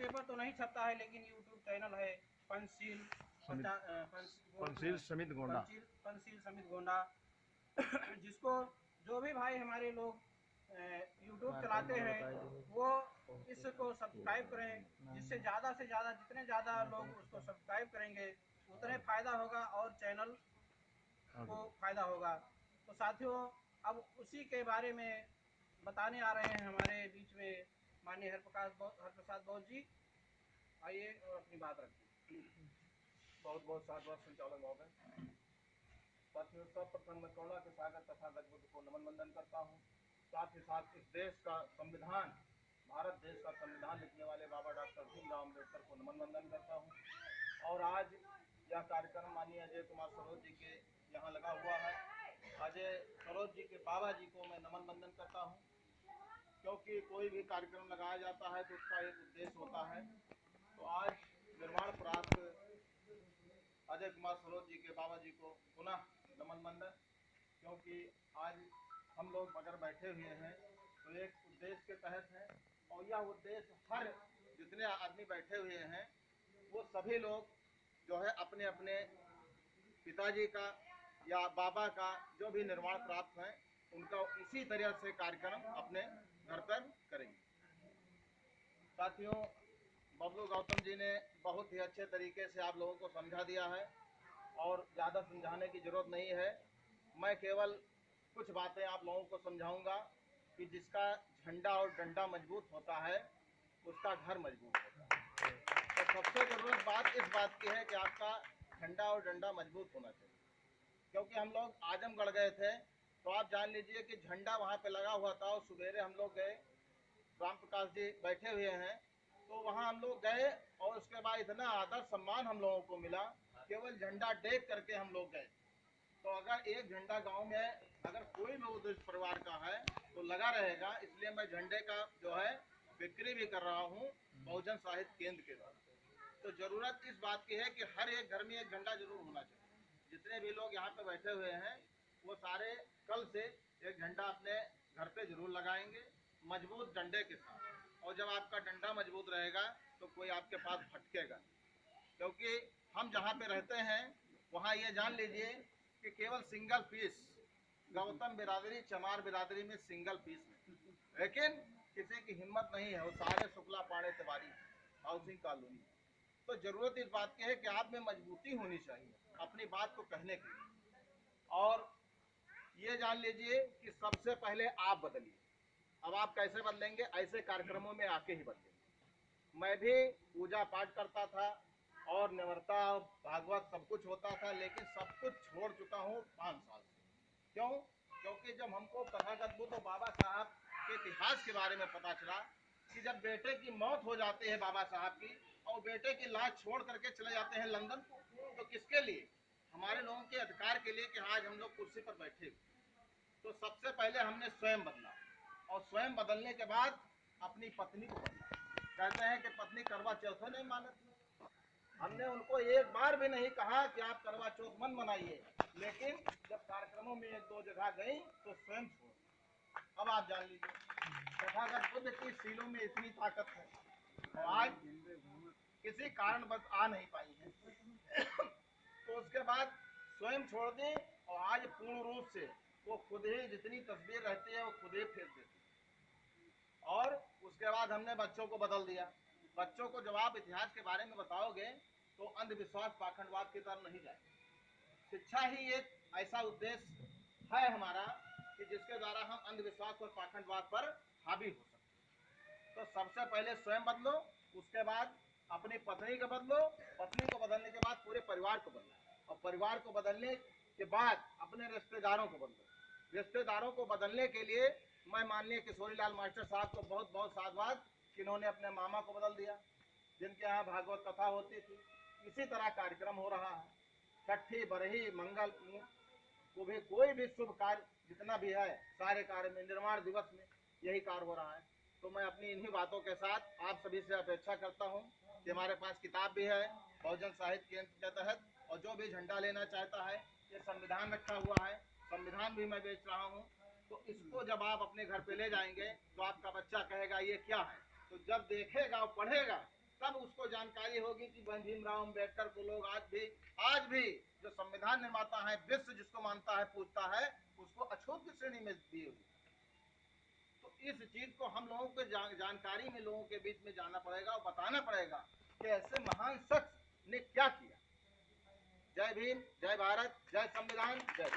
Paper तो नहीं छपता है, लेकिन यूट्यूब चैनल है पंचशील समित गोंडा, पंचशील समित गोंडा जिसको जो भी भाई हमारे लोग यूट्यूब चलाते हैं वो इसको सब्सक्राइब करें, जिससे ज़्यादा से ज़्यादा जितने ज़्यादा लोग उसको सब्सक्राइब करेंगे उतने फ़ायदा होगा और चैनल को फ़ायदा होगा। तो साथियों, अब उसी के बारे में बताने आ रहे हैं हमारे बीच में माननीय हरप्रसाद बौद्ध जी। आइए और अपनी बात रखिए। बहुत बहुत साधुवाद संचालक महोदय। साथियों, सर्वप्रथम मैं करुणा के सागर तथा बुद्ध को नमन वंदन करता हूँ। साथ ही साथ इस देश का संविधान, भारत देश का संविधान लिखने वाले बाबा डॉक्टर भीमराव अम्बेडकर को नमन वंदन करता हूँ। और आज यह कार्यक्रम माननीय अजय कुमार सरोज जी के यहाँ लगा हुआ है। अजय सरोज जी के बाबा जी को मैं नमन वंदन करता हूँ, क्योंकि कोई भी कार्यक्रम लगाया जाता है तो उसका एक उद्देश्य होता है। तो आज निर्माण प्राप्त अजय कुमार सरोज जी के बाबा जी को पुनः नमन वंदन, क्योंकि आज हम लोग अगर बैठे हुए हैं तो एक उद्देश्य के तहत है, और यह उद्देश्य हर जितने आदमी बैठे हुए हैं वो सभी लोग जो है अपने अपने पिताजी का या बाबा का जो भी निर्माण प्राप्त है उनका इसी तरह से कार्यक्रम अपने घर पर करेंगे। साथियों, बबलू गौतम जी ने बहुत ही अच्छे तरीके से आप लोगों को समझा दिया है और ज़्यादा समझाने की ज़रूरत नहीं है। मैं केवल कुछ बातें आप लोगों को समझाऊंगा कि जिसका झंडा और डंडा मजबूत होता है उसका घर मजबूत होता है। तो सबसे ज़रूरत बात इस बात की है कि आपका झंडा और डंडा मजबूत होना चाहिए। क्योंकि हम लोग आजमगढ़ गए थे तो आप जान लीजिए कि झंडा वहाँ पे लगा हुआ था, और सवेरे हम लोग गए, राम प्रकाश जी बैठे हुए हैं, तो वहाँ हम लोग गए और उसके बाद इतना आदर सम्मान हम लोगों को मिला, केवल झंडा देख करके हम लोग गए। तो अगर एक झंडा गांव में अगर कोई भी उद्देश्य परिवार का है तो लगा रहेगा, इसलिए मैं झंडे का जो है बिक्री भी कर रहा हूँ बहुजन साहित्य केंद्र के द्वारा। तो जरूरत इस बात की है कि हर एक घर में एक झंडा जरूर होना चाहिए। जितने भी लोग यहाँ पे बैठे हुए हैं वो सारे कल से एक झंडा अपने घर पे जरूर लगाएंगे, मजबूत डंडे के साथ। और जब आपका डंडा मजबूत रहेगा तो कोई आपके पास भटकेगा, क्योंकि हम जहाँ पे रहते हैं वहाँ ये जान लीजिए कि केवल सिंगल पीस, गौतम बिरादरी चमार बिरादरी में सिंगल पीस है, लेकिन किसी की हिम्मत नहीं है, वो सारे शुक्ला पाड़े तिवारी हाउसिंग कॉलोनी। तो जरूरत इस बात की है कि आप में मजबूती होनी चाहिए अपनी बात को कहने के लिए। और ये जान लीजिए कि सबसे पहले आप बदलिए। अब आप कैसे बदलेंगे? ऐसे कार्यक्रमों में आके ही बदलेंगे। मैं भी पूजा पाठ करता था और निवर्ता भागवत सब कुछ होता था, लेकिन सब कुछ छोड़ चुका हूँ 5 साल से। क्यों? क्योंकि जब हमको तथागत बुद्ध और बाबा साहब के इतिहास के बारे में पता चला कि जब बेटे की मौत हो जाती है बाबा साहब की, और बेटे की लाश छोड़ करके चले जाते हैं लंदन, तो किसके लिए? हमारे लोगों के अधिकार के लिए कि आज हम लोग कुर्सी पर बैठे। तो सबसे पहले हमने स्वयं बदला, और स्वयं बदलने के बाद अपनी पत्नी को बदला। कहते हैं कि पत्नी करवा चौथ नहीं मानती। हमने उनको एक बार भी नहीं कहा कि आप करवा चौथ मन मनाइए, लेकिन जब कार्यक्रमों में 1-2 जगह गई तो स्वयं छोड़। अब आप जान लीजिए तथागत बुद्ध की सीलों में इतनी ताकत है, और आज किसी कारणवश आ नहीं पाई है। तो उसके बाद स्वयं छोड़ दी, और आज पूर्ण रूप से वो खुद ही जितनी तस्वीर रहती है वो खुद ही फेंक देती है। और उसके बाद हमने बच्चों को बदल दिया। बच्चों को जब आप इतिहास के बारे में बताओगे तो अंधविश्वास पाखंडवाद की तरफ नहीं जाएंगे। शिक्षा ही एक ऐसा उद्देश्य है हमारा कि जिसके द्वारा हम अंधविश्वास और पाखंडवाद पर हावी हो सकते। तो सबसे पहले स्वयं बदलो, उसके बाद अपनी पत्नी को बदलो, पत्नी को बदलने के बाद पूरे परिवार को बदलो, और परिवार को बदलने के बाद अपने रिश्तेदारों को बदलो। रिश्तेदारों को बदलने के लिए मैं माननीय किशोरीलाल मास्टर साहब को बहुत बहुत साधुवाद कि इन्होंने अपने मामा को बदल दिया, जिनके यहाँ भागवत कथा होती थी। इसी तरह कार्यक्रम हो रहा है। छठी, बरही, मंगल को भी कोई भी शुभ कार्य जितना भी है सारे कार्य में, निर्माण दिवस में यही कार्य हो रहा है। तो मैं अपनी इन्हीं बातों के साथ आप सभी से अपेक्षा करता हूँ कि हमारे पास किताब भी है बहुजन साहित्य केंद्र के तहत, और जो भी झंडा लेना चाहता है, ये संविधान रखा हुआ है, संविधान भी मैं बेच रहा हूँ। तो इसको जब आप अपने घर पे ले जाएंगे तो आपका बच्चा कहेगा ये क्या है, तो जब देखेगा और पढ़ेगा तब उसको जानकारी होगी कि भीमराव अम्बेडकर को लोग आज भी जो संविधान निर्माता है, विश्व जिसको मानता है, पूजता है, उसको अछूत की श्रेणी में दी होगी। तो इस चीज को हम लोगों को जानकारी में लोगों के बीच में जाना पड़ेगा और बताना पड़ेगा कि ऐसे महान शख्स ने क्या किया। जय भीम, जय भारत, जय संविधान, जय